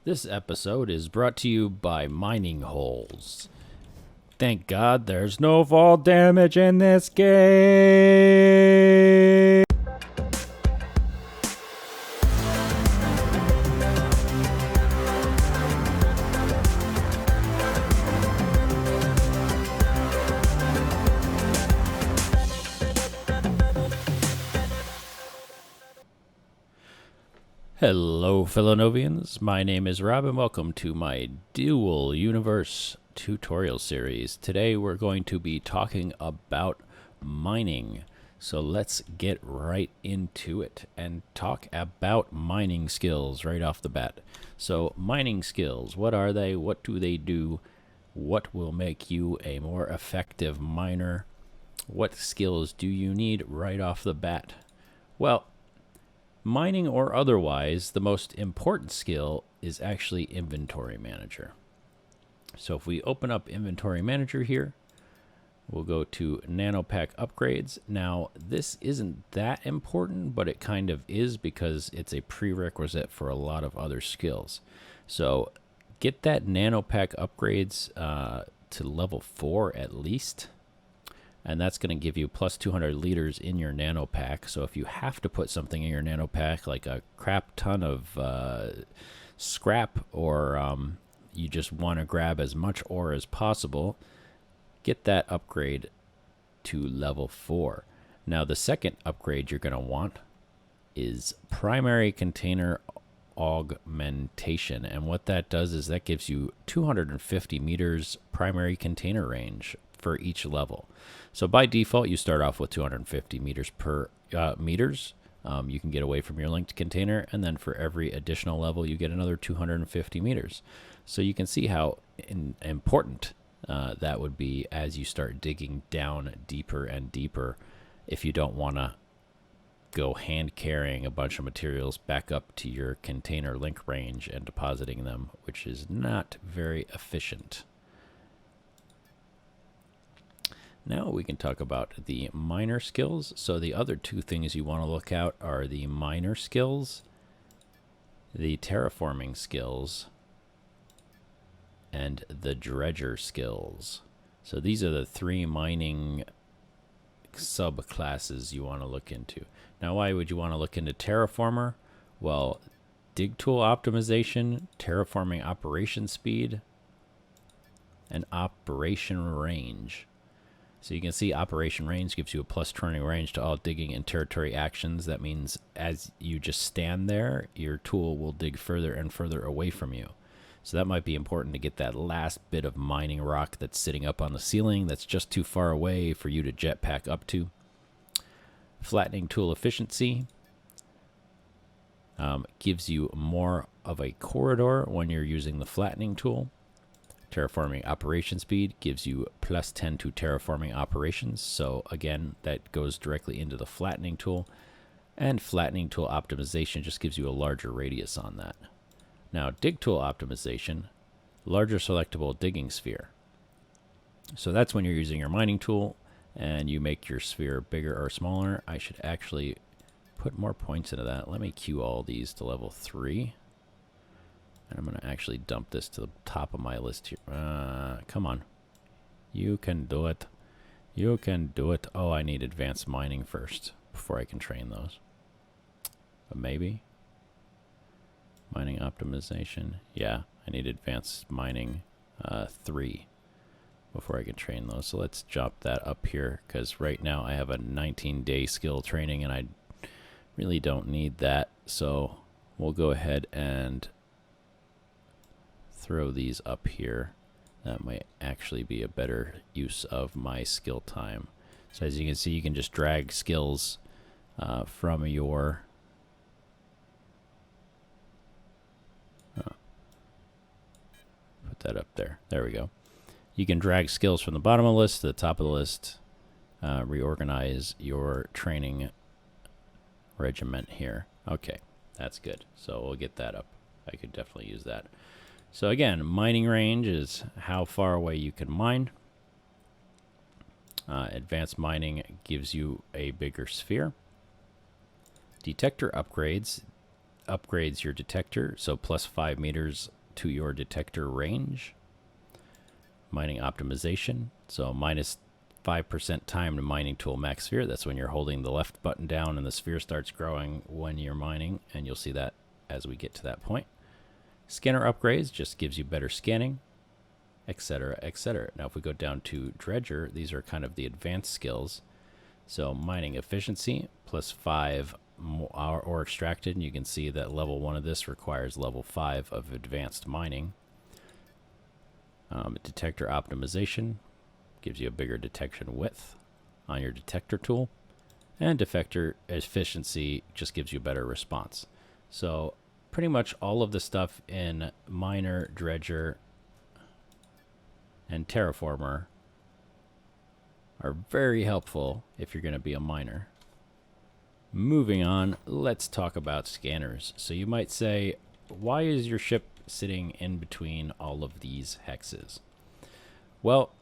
This episode is brought to you by mining holes. Thank God there's no fall damage in this game. Hello, fellow Novians. My name is Rob, and welcome to my Dual Universe tutorial series. Today, we're going to be talking about mining. So let's get right into it and talk about mining skills right off the bat. So, mining skills, what are they? What do they do? What will make you a more effective miner? What skills do you need right off the bat? Well, mining or otherwise, the most important skill is actually Inventory Manager. So if we open up Inventory Manager here, we'll go to Nanopack Upgrades. Now, this isn't that important, but it kind of is because it's a prerequisite for a lot of other skills. So get that Nanopack Upgrades to level 4 at least. And that's going to give you plus 200 liters in your nano pack. So if you have to put something in your nano pack, like a crap ton of scrap, or you just want to grab as much ore as possible, get that upgrade to level 4. Now, the second upgrade you're going to want is primary container augmentation. And what that does is that gives you 250 meters primary container range for each level. So by default, you start off with 250 meters per meters. You can get away from your linked container, and then for every additional level, you get another 250 meters. So you can see how important that would be as you start digging down deeper and deeper if you don't want to go hand carrying a bunch of materials back up to your container link range and depositing them, which is not very efficient. Now we can talk about the miner skills. So the other two things you want to look out are the miner skills, the terraforming skills, and the dredger skills. So these are the three mining subclasses you want to look into. Now, why would you want to look into terraformer? Well, dig tool optimization, terraforming operation speed, and operation range. So you can see operation range gives you a plus 20 range to all digging and territory actions. That means as you just stand there, your tool will dig further and further away from you. So that might be important to get that last bit of mining rock that's sitting up on the ceiling that's just too far away for you to jetpack up to. Flattening tool efficiency gives you more of a corridor when you're using the flattening tool. Terraforming operation speed gives you plus 10 to terraforming operations. So again, that goes directly into the flattening tool. And flattening tool optimization just gives you a larger radius on that. Now, dig tool optimization, larger selectable digging sphere. So that's when you're using your mining tool and you make your sphere bigger or smaller. I should actually put more points into that. Let me queue all these to level 3. And I'm going to actually dump this to the top of my list here. Come on. You can do it. You can do it. Oh, I need advanced mining first before I can train those. But maybe. Mining optimization. Yeah, I need advanced mining 3 before I can train those. So let's jump that up here, because right now I have a 19-day skill training and I really don't need that. So we'll go ahead and throw these up here. That might actually be a better use of my skill time. So as you can see, you can just drag skills from your put that up there. There we go. You can drag skills from the bottom of the list to the top of the list. Reorganize your training regiment here. Okay, that's good. So we'll get that up. I could definitely use that. So again, mining range is how far away you can mine. Advanced mining gives you a bigger sphere. Detector upgrades upgrades your detector, so plus 5 meters to your detector range. Mining optimization, so minus 5% time to mining tool max sphere. That's when you're holding the left button down and the sphere starts growing when you're mining, and you'll see that as we get to that point. Scanner upgrades just gives you better scanning, etc., etc. Now if we go down to dredger, these are kind of the advanced skills. So mining efficiency, plus 5 ore extracted, and you can see that level 1 of this requires level 5 of advanced mining. Detector optimization gives you a bigger detection width on your detector tool, and defector efficiency just gives you better response. So pretty much all of the stuff in miner, dredger, and terraformer are very helpful if you're going to be a miner. Moving on, let's talk about scanners. So you might say, why is your ship sitting in between all of these hexes? Well,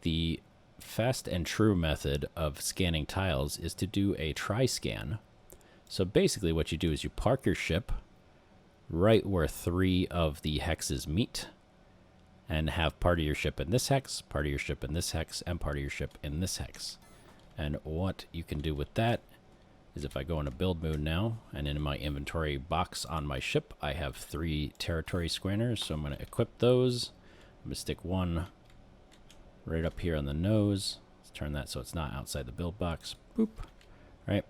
the fast and true method of scanning tiles is to do a tri-scan. So basically what you do is you park your ship right where 3 of the hexes meet, and have part of your ship in this hex, part of your ship in this hex, and part of your ship in this hex. And what you can do with that is, if I go into build mode now, and in my inventory box on my ship, I have 3 territory scanners, so I'm going to equip those. I'm going to stick one right up here on the nose. Let's turn that so it's not outside the build box. Boop. Right.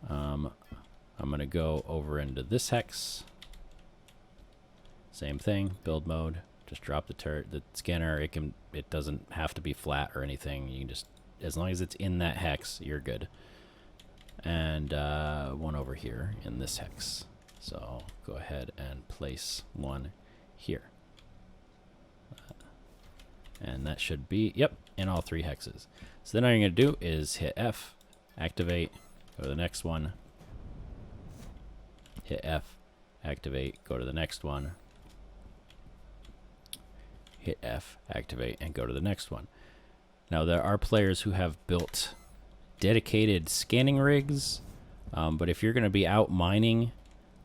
I'm going to go over into this hex. Same thing, build mode. Just drop the scanner. It doesn't have to be flat or anything. You can just, as long as it's in that hex, you're good. And one over here in this hex. So go ahead and place one here. And that should be, yep, in all 3 hexes. So then all you're going to do is hit F, activate, go to the next one. Hit F, activate, go to the next one. Hit F, activate, and go to the next one. Now there are players who have built dedicated scanning rigs, but if you're going to be out mining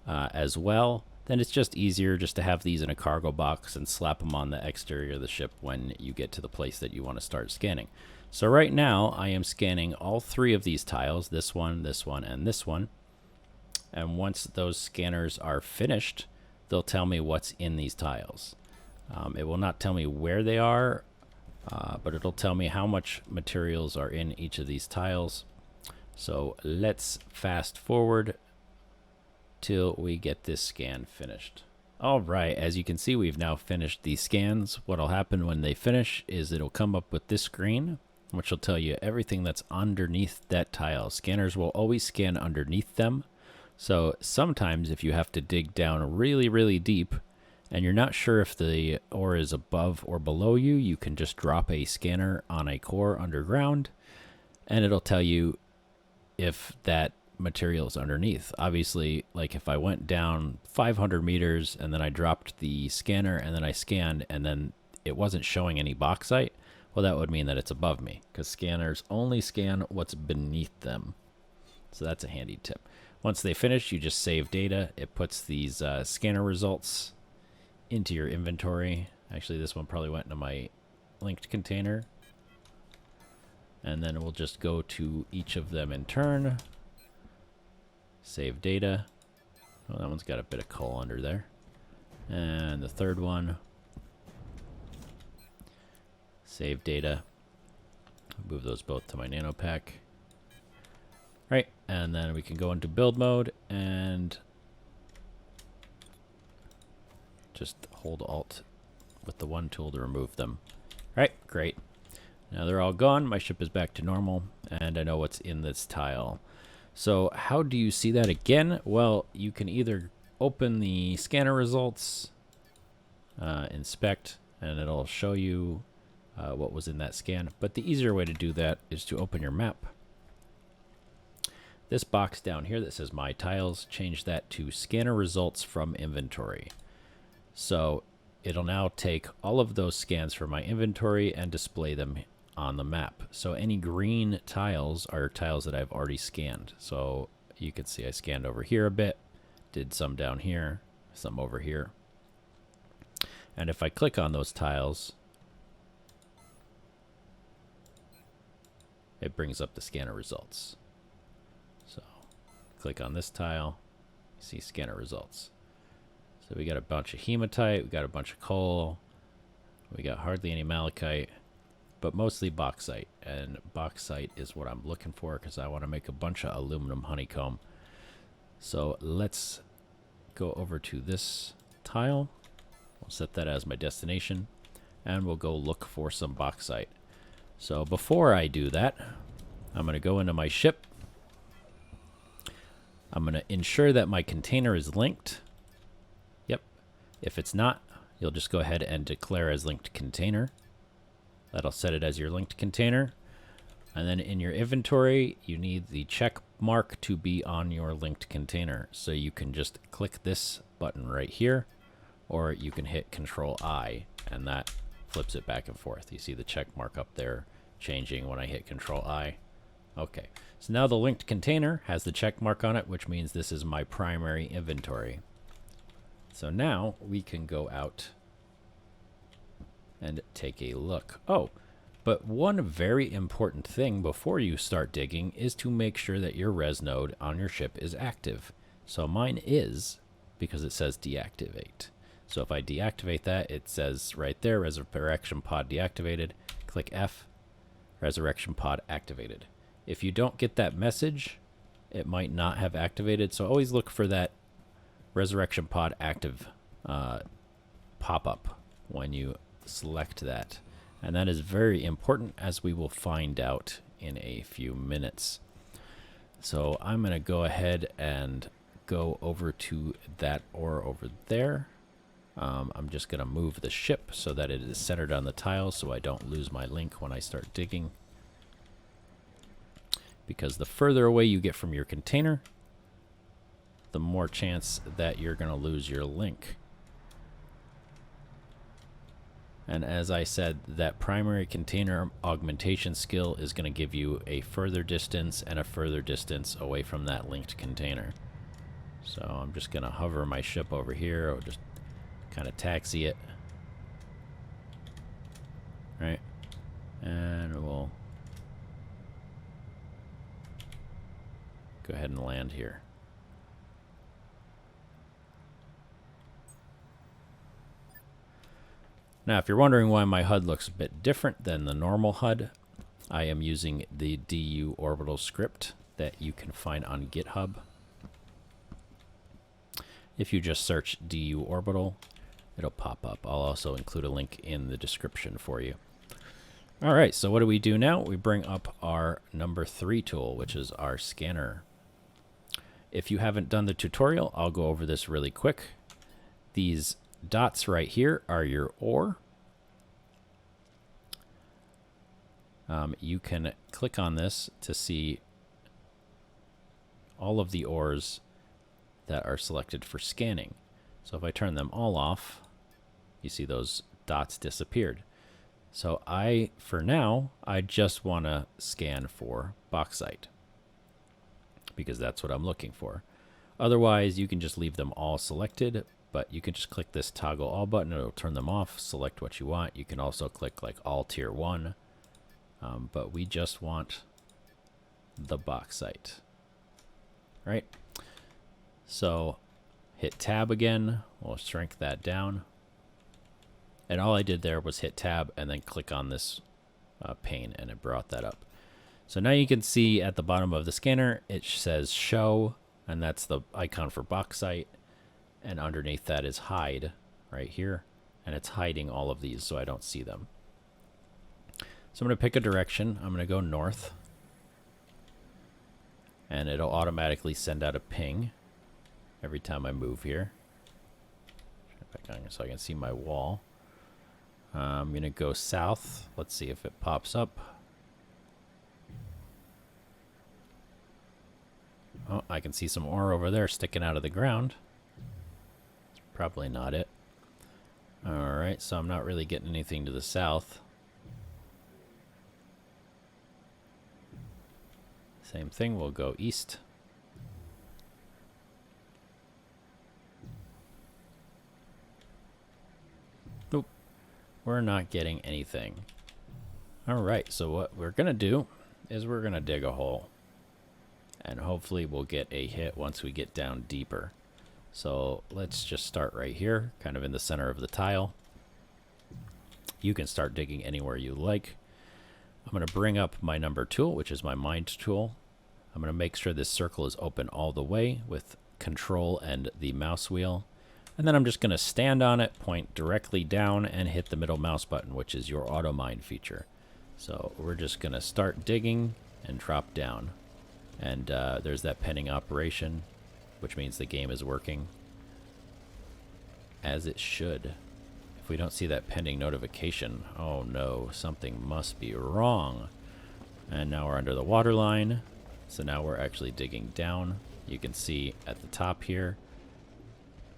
as well, then it's just easier just to have these in a cargo box and slap them on the exterior of the ship when you get to the place that you want to start scanning. So right now I am scanning all 3 of these tiles, this one, and this one. And once those scanners are finished, they'll tell me what's in these tiles. It will not tell me where they are, but it'll tell me how much materials are in each of these tiles. So let's fast forward till we get this scan finished. All right, as you can see, we've now finished these scans. What'll happen when they finish is it'll come up with this screen, which will tell you everything that's underneath that tile. Scanners will always scan underneath them. So sometimes if you have to dig down really, really deep, and you're not sure if the ore is above or below you, you can just drop a scanner on a core underground, and it'll tell you if that material is underneath. Obviously, like if I went down 500 meters and then I dropped the scanner and then I scanned and then it wasn't showing any bauxite, well, that would mean that it's above me, because scanners only scan what's beneath them. So that's a handy tip. Once they finish, you just save data. It puts these scanner results into your inventory. Actually, this one probably went into my linked container. And then we'll just go to each of them in turn. Save data. Oh, that one's got a bit of coal under there. And the third one. Save data. Move those both to my nano pack. Right, and then we can go into build mode and just hold Alt with the 1 tool to remove them. Right, great. Now they're all gone. My ship is back to normal, and I know what's in this tile. So how do you see that again? Well, you can either open the scanner results, inspect, and it'll show you what was in that scan. But the easier way to do that is to open your map. This box down here that says My Tiles, change that to Scanner Results from Inventory. So it'll now take all of those scans from my inventory and display them on the map. So any green tiles are tiles that I've already scanned. So you can see I scanned over here a bit, did some down here, some over here. And if I click on those tiles, it brings up the scanner results. So click on this tile, see scanner results. So we got a bunch of hematite, we got a bunch of coal, we got hardly any malachite, but mostly bauxite. And bauxite is what I'm looking for because I want to make a bunch of aluminum honeycomb. So let's go over to this tile. We'll set that as my destination, and we'll go look for some bauxite. So before I do that, I'm going to go into my ship. I'm going to ensure that my container is linked. Yep. If it's not, you'll just go ahead and declare as linked container. That'll set it as your linked container. And then in your inventory, you need the check mark to be on your linked container. So you can just click this button right here, or you can hit Control I, and that flips it back and forth. You see the check mark up there changing when I hit Control I. Okay, so now the linked container has the check mark on it, which means this is my primary inventory. So now we can go out and take a look. Oh, but one very important thing before you start digging is to make sure that your res node on your ship is active. So mine is, because it says deactivate. So if I deactivate that, it says right there, resurrection pod deactivated. Click F, resurrection pod activated. If you don't get that message, it might not have activated. So always look for that resurrection pod active pop-up when you select that. And that is very important, as we will find out in a few minutes. So I'm going to go ahead and go over to that ore over there. I'm just going to move the ship so that it is centered on the tile so I don't lose my link when I start digging. Because the further away you get from your container, the more chance that you're going to lose your link. And as I said, that primary container augmentation skill is going to give you a further distance and a further distance away from that linked container. So I'm just going to hover my ship over here, or just kind of taxi it. Right? And we'll go ahead and land here. Now, if you're wondering why my HUD looks a bit different than the normal HUD, I am using the DU orbital script that you can find on GitHub. If you just search DU orbital, it'll pop up. I'll also include a link in the description for you. All right, so what do we do now? We bring up our number 3 tool, which is our scanner. If you haven't done the tutorial, I'll go over this really quick. These dots right here are your ore. You can click on this to see all of the ores that are selected for scanning. So if I turn them all off, you see those dots disappeared. So for now, I just want to scan for bauxite because that's what I'm looking for. Otherwise, you can just leave them all selected, but you can just click this toggle all button. It'll turn them off, select what you want. You can also click like all tier 1, but we just want the bauxite, right? So hit tab again. We'll shrink that down. And all I did there was hit tab and then click on this pane, and it brought that up. So now you can see at the bottom of the scanner, it says show, and that's the icon for bauxite. And underneath that is hide right here. And it's hiding all of these so I don't see them. So I'm going to pick a direction. I'm going to go north. And it'll automatically send out a ping every time I move here. So I can see my wall. I'm going to go south. Let's see if it pops up. Oh, I can see some ore over there sticking out of the ground. It's probably not it. Alright, so I'm not really getting anything to the south. Same thing, we'll go east. we're not getting anything. All right, so what we're gonna do is we're gonna dig a hole, and hopefully we'll get a hit once we get down deeper. So let's just start right here, kind of in the center of the tile. You can start digging anywhere you like. I'm going to bring up my number tool, which is my mind tool. I'm going to make sure this circle is open all the way with control and the mouse wheel. And then I'm just going to stand on it, point directly down, and hit the middle mouse button, which is your auto mine feature. So we're just going to start digging and drop down. And there's that pending operation, which means the game is working as it should. If we don't see that pending notification, oh no, something must be wrong. And now we're under the water line. So now we're actually digging down. You can see at the top here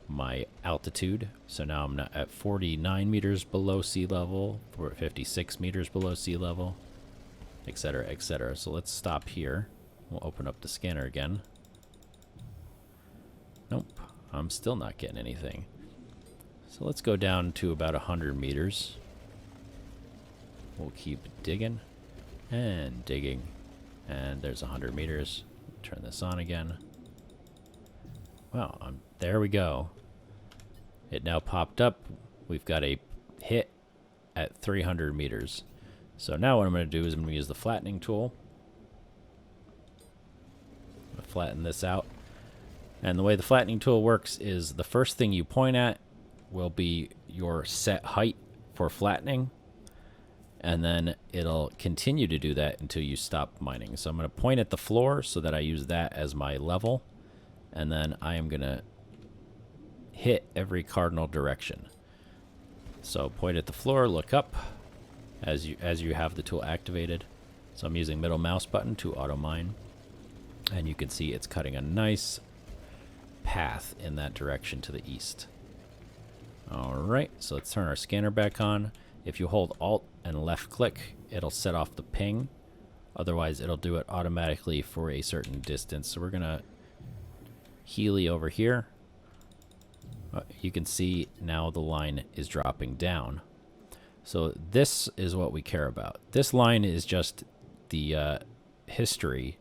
my altitude. So now I'm at 49 meters below sea level. We're at 56 meters below sea level, etc., etc. So let's stop here. We'll open up the scanner again. Nope, I'm still not getting anything. So let's go down to about 100 meters. We'll keep digging and digging. And there's 100 meters. Turn this on again. Wow, there we go. It now popped up. We've got a hit at 300 meters. So now what I'm going to do is I'm going to use the flattening tool. I'm going to flatten this out. And the way the flattening tool works is the first thing you point at will be your set height for flattening. And then it'll continue to do that until you stop mining. So I'm going to point at the floor so that I use that as my level. And then I am going to hit every cardinal direction. So point at the floor, look up as you have the tool activated. So I'm using middle mouse button to auto mine. And you can see it's cutting a nice path in that direction to the east. All right, so let's turn our scanner back on. If you hold Alt and left click, it'll set off the ping. Otherwise, it'll do it automatically for a certain distance. So we're gonna Healy over here. You can see now the line is dropping down. So this is what we care about. This line is just the history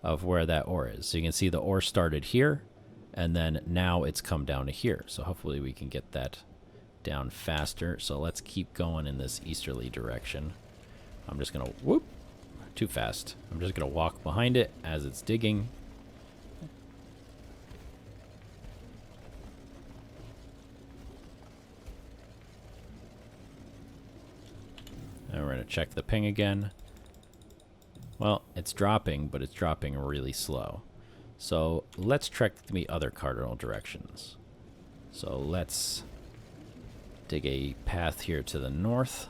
of where that ore is. So you can see the ore started here, and then now it's come down to here. So hopefully we can get that down faster. So let's keep going in this easterly direction. I'm just gonna, whoop, too fast. I'm just gonna walk behind it as it's digging. And we're gonna check the ping again. Well, it's dropping, but it's dropping really slow. So let's check the other cardinal directions. So let's dig a path here to the north.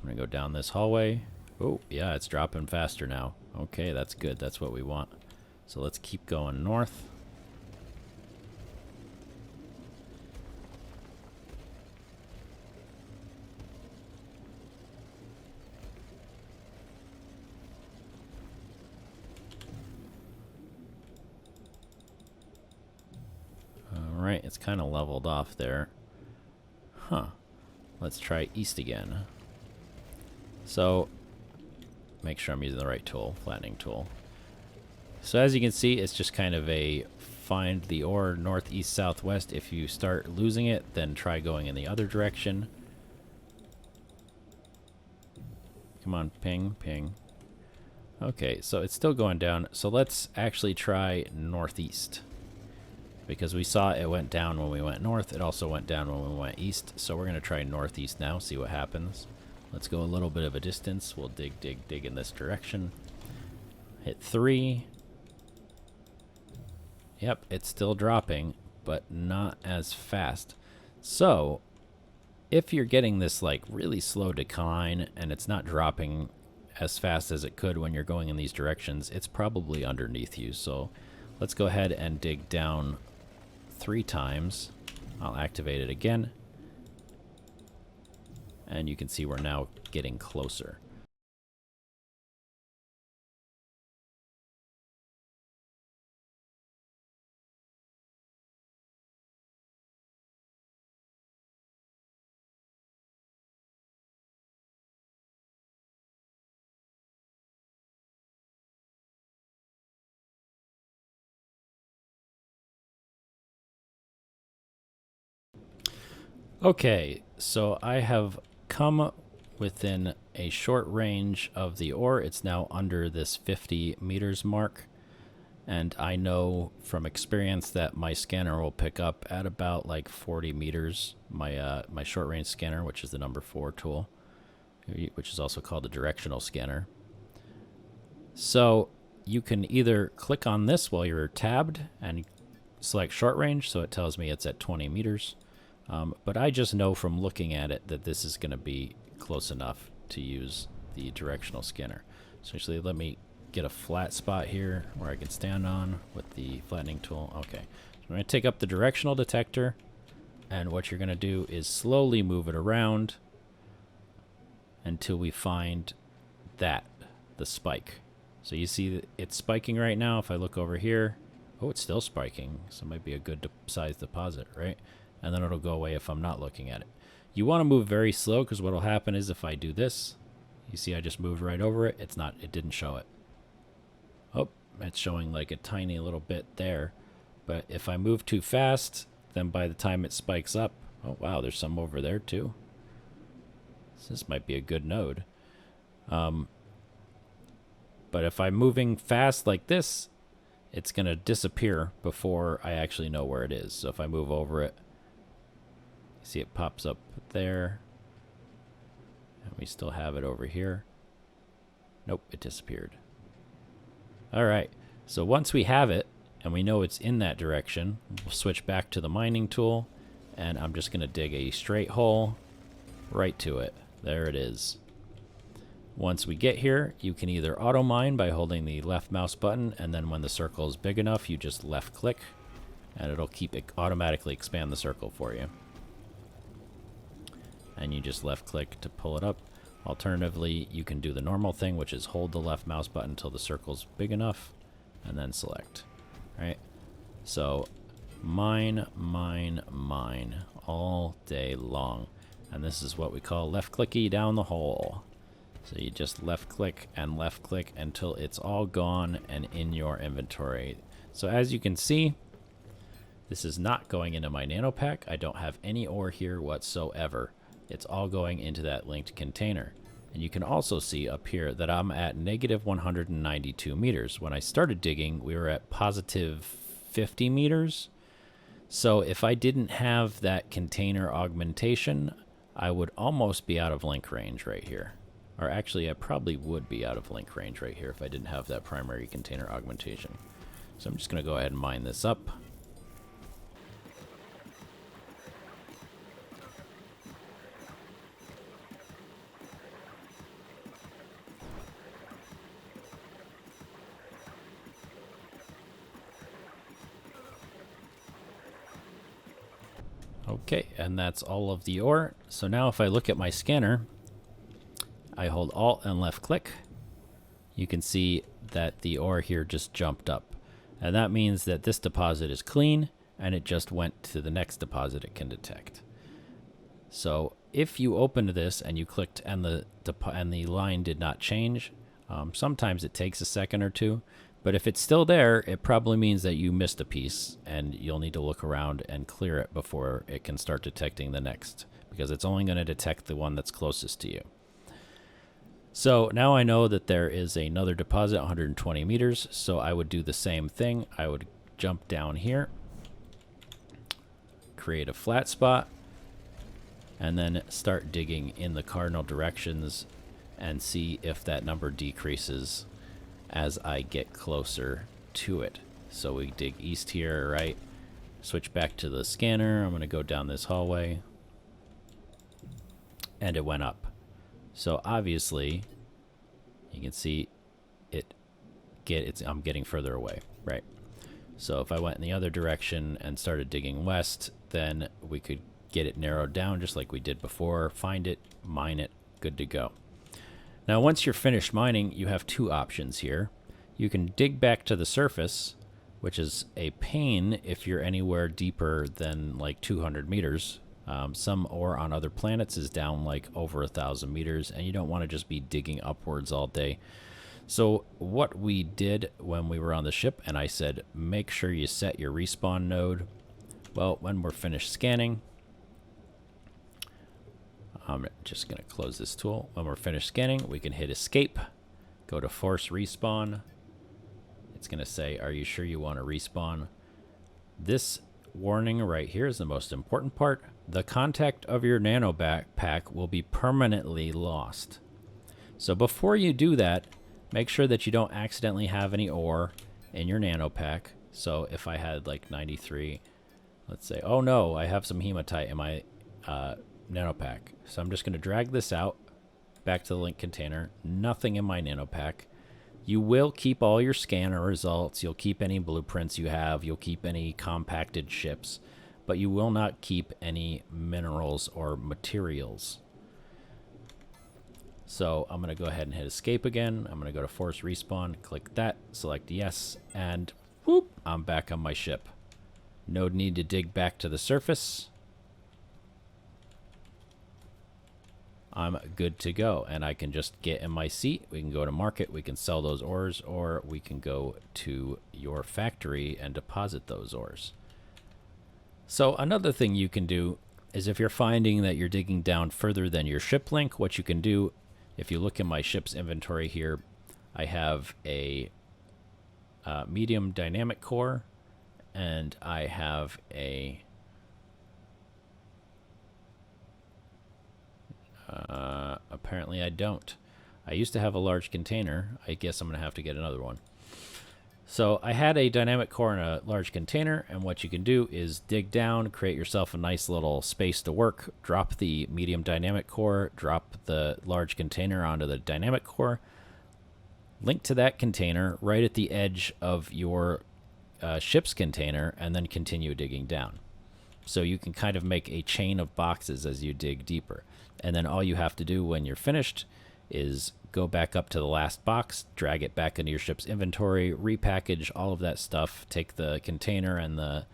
I'm gonna go down this hallway. Oh, yeah, it's dropping faster now. Okay, that's good. That's what we want. So let's keep going north. Alright, it's kind of leveled off there. Huh. Let's try east again. So, make sure I'm using the right tool, flattening tool. So as you can see, it's just kind of a find the ore northeast, southwest. If you start losing it, then try going in the other direction. Come on, ping, ping. Okay, so it's still going down. So let's actually try northeast. Because we saw it went down when we went north. It also went down when we went east. So we're going to try northeast now, see what happens. Let's go a little bit of a distance. We'll dig, dig, dig in this direction. Hit 3. Yep, it's still dropping, but not as fast. So, if you're getting this like really slow decline and it's not dropping as fast as it could when you're going in these directions, it's probably underneath you. So, let's go ahead and dig down 3 times. I'll activate it again. And you can see we're now getting closer. Okay, so I have come within a short range of the ore. It's now under this 50 meters mark. And I know from experience that my scanner will pick up at about like 40 meters. My short range scanner, which is the number 4 tool, which is also called the directional scanner. So you can either click on this while you're tabbed and select short range, so it tells me it's at 20 meters. But I just know from looking at it that this is going to be close enough to use the directional scanner. So actually, let me get a flat spot here where I can stand on with the flattening tool. Okay, so I'm going to take up the directional detector, and what you're going to do is slowly move it around until we find that, the spike. So you see it's spiking right now. If I look over here, oh, it's still spiking, so it might be a good size deposit, right? And then it'll go away if I'm not looking at it. You want to move very slow, because what will happen is if I do this, you see I just moved right over it. It didn't show it. Oh, it's showing like a tiny little bit there. But if I move too fast, then by the time it spikes up, oh wow, there's some over there too. So this might be a good node. But if I'm moving fast like this, it's going to disappear before I actually know where it is. So if I move over it, you see it pops up there. And we still have it over here. Nope, it disappeared. All right, so once we have it and we know it's in that direction, we'll switch back to the mining tool, and I'm just going to dig a straight hole right to it. There it is. Once we get here, you can either auto mine by holding the left mouse button, and then when the circle is big enough, you just left click, and it'll keep it automatically expand the circle for you. And you just left click to pull it up. Alternatively, you can do the normal thing, which is hold the left mouse button until the circle's big enough, and then select. Right? So mine, mine, mine all day long. And this is what we call left clicky down the hole. So you just left click until it's all gone and in your inventory. So as you can see, this is not going into my nano pack. I don't have any ore here whatsoever. It's all going into that linked container. And you can also see up here that I'm at negative 192 meters. When I started digging, we were at positive 50 meters. So if I didn't have that container augmentation, I would almost be out of link range right here. Or actually, I probably would be out of link range right here if I didn't have that primary container augmentation. So I'm just going to go ahead and mine this up. Okay, and that's all of the ore. So now if I look at my scanner, I hold Alt and left click. You can see that the ore here just jumped up. And that means that this deposit is clean, and it just went to the next deposit it can detect. So if you opened this and you clicked and the line did not change, sometimes it takes a second or two. But if it's still there, it probably means that you missed a piece, and you'll need to look around and clear it before it can start detecting the next, because it's only going to detect the one that's closest to you. So now I know that there is another deposit 120 meters, so I would do the same thing. I would jump down here, create a flat spot, and then start digging in the cardinal directions and see if that number decreases as I get closer to it. So we dig east here, right? Switch back to the scanner. I'm going to go down this hallway. And it went up. So obviously, you can see I'm getting further away, right? So if I went in the other direction and started digging west, then we could get it narrowed down just like we did before, find it, mine it, good to go. Now, once you're finished mining, you have two options here. You can dig back to the surface, which is a pain if you're anywhere deeper than like 200 meters. Some ore on other planets is down like over 1,000 meters, and you don't want to just be digging upwards all day. So what we did when we were on the ship, and I said, make sure you set your respawn node. Well, when we're finished scanning, I'm just going to close this tool. When we're finished scanning, we can hit escape, go to force respawn. It's going to say, are you sure you want to respawn? This warning right here is the most important part. The contact of your nano backpack will be permanently lost. So before you do that, make sure that you don't accidentally have any ore in your nano pack. So if I had like 93, let's say, oh no, I have some hematite in my nano pack. So I'm just going to drag this out back to the link container. Nothing in my nano pack. You will keep all your scanner results. You'll keep any blueprints you have. You'll keep any compacted ships. But you will not keep any minerals or materials. So I'm going to go ahead and hit escape again. I'm going to go to force respawn, click that, select yes, and whoop, I'm back on my ship. No need to dig back to the surface. I'm good to go, and I can just get in my seat. We can go to market, we can sell those ores, or we can go to your factory and deposit those ores. So another thing you can do is if you're finding that you're digging down further than your ship link, what you can do, if you look in my ship's inventory here, I have a medium dynamic core, and I have a apparently I don't. I used to have a large container. I guess I'm going to have to get another one. So I had a dynamic core in a large container, and what you can do is dig down, create yourself a nice little space to work, drop the medium dynamic core, drop the large container onto the dynamic core, link to that container right at the edge of your ship's container, and then continue digging down. So you can kind of make a chain of boxes as you dig deeper. And then all you have to do when you're finished is go back up to the last box, drag it back into your ship's inventory, repackage all of that stuff, take the container and the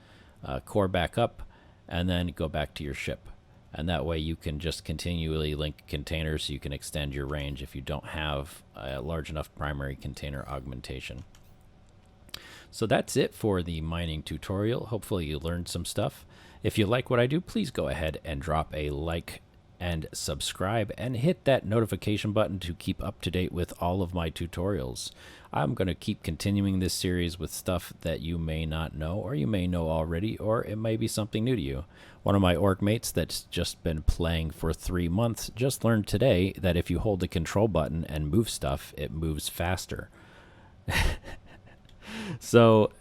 core back up, and then go back to your ship. And that way you can just continually link containers so you can extend your range if you don't have a large enough primary container augmentation. So that's it for the mining tutorial. Hopefully you learned some stuff. If you like what I do, please go ahead and drop a like and subscribe and hit that notification button to keep up to date with all of my tutorials. I'm going to keep continuing this series with stuff that you may not know, or you may know already, or it may be something new to you. One of my org mates that's just been playing for 3 months just learned today that if you hold the control button and move stuff, it moves faster. So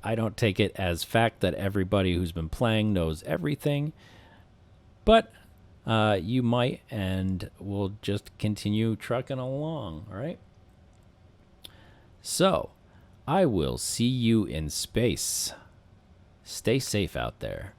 I don't take it as fact that everybody who's been playing knows everything, but you might, and we'll just continue trucking along, all right? So I will see you in space. Stay safe out there.